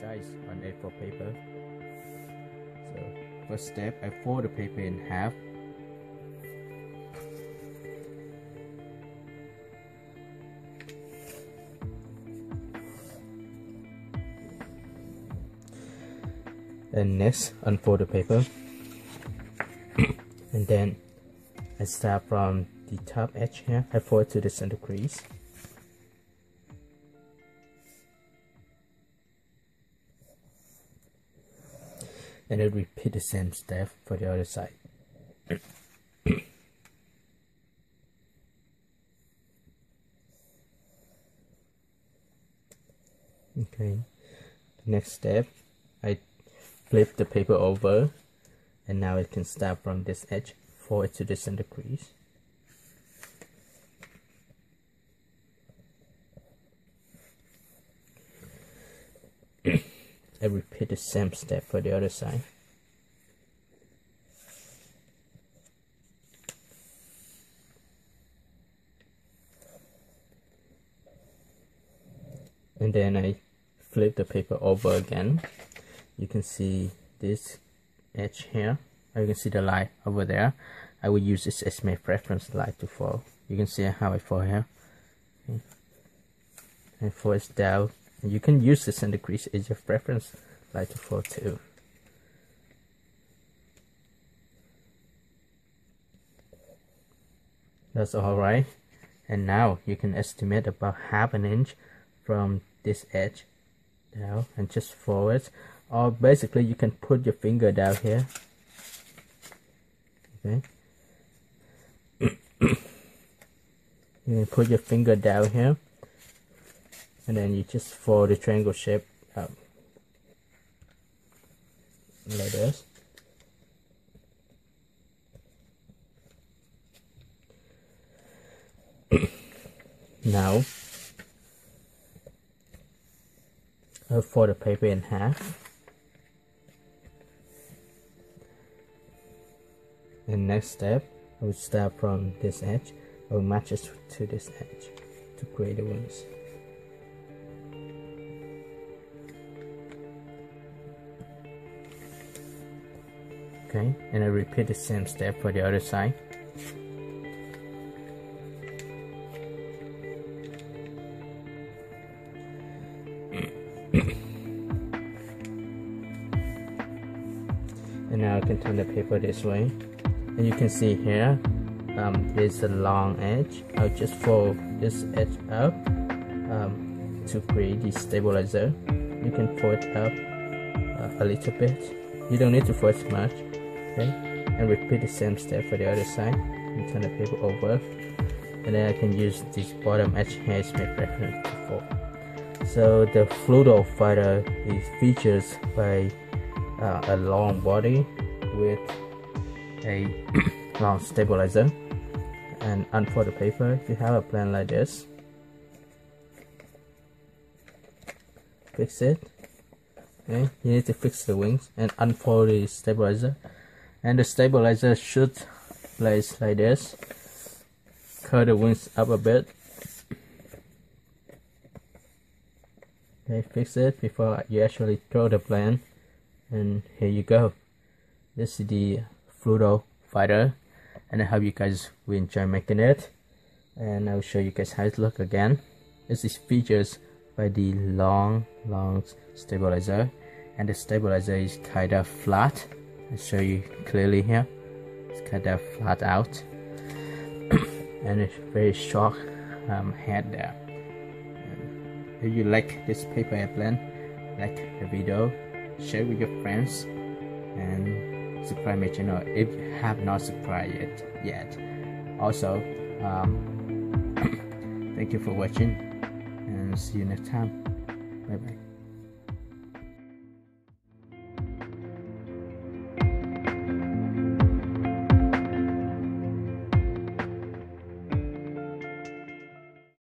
size on A4 paper. So first step, I fold the paper in half. And next, unfold the paper. And then I start from the top edge here. I fold to the center crease. And then repeat the same step for the other side. Okay, next step, I flip the paper over, and now it can start from this edge forward to the center crease. I repeat the same step for the other side. And then I flip the paper over again. You can see this edge here. You can see the line over there. I will use this as my reference line to fold. You can see how I fold here. Okay. And fold it down. And you can use the center crease as your reference line to fold too. That's alright. And now you can estimate about ½ an inch from this edge down and just fold it. Or basically you can put your finger down here. Okay. You can put your finger down here, and then you just fold the triangle shape up like this. Now I'll fold the paper in half. And next step, I will start from this edge. I will match it to this edge to create the wings. Okay, and I repeat the same step for the other side. And now I can turn the paper this way. And you can see here, there's a long edge. I'll just fold this edge up to create the stabilizer. You can fold it up a little bit. You don't need to fold too much. Okay, and repeat the same step for the other side. And turn the paper over, and then I can use this bottom edge here as my reference to fold. So the Fluto fighter is featured by a long body with a long stabilizer. And unfold the paper. If you have a plan like this, fix it. Okay, you need to fix the wings and unfold the stabilizer. And the stabilizer should place like this. Curl the wings up a bit. Okay, fix it before you actually throw the plane. And here you go. This is the Fluto fighter, and I hope you guys will enjoy making it. And I'll show you guys how it looks again. This is features by the long stabilizer, and the stabilizer is kind of flat. I'll show you clearly here. It's kind of flat out, and it's very short head there. And if you like this paper airplane, like the video, share with your friends, and subscribe my channel if you have not subscribed yet. Also, thank you for watching, and see you next time. Bye bye.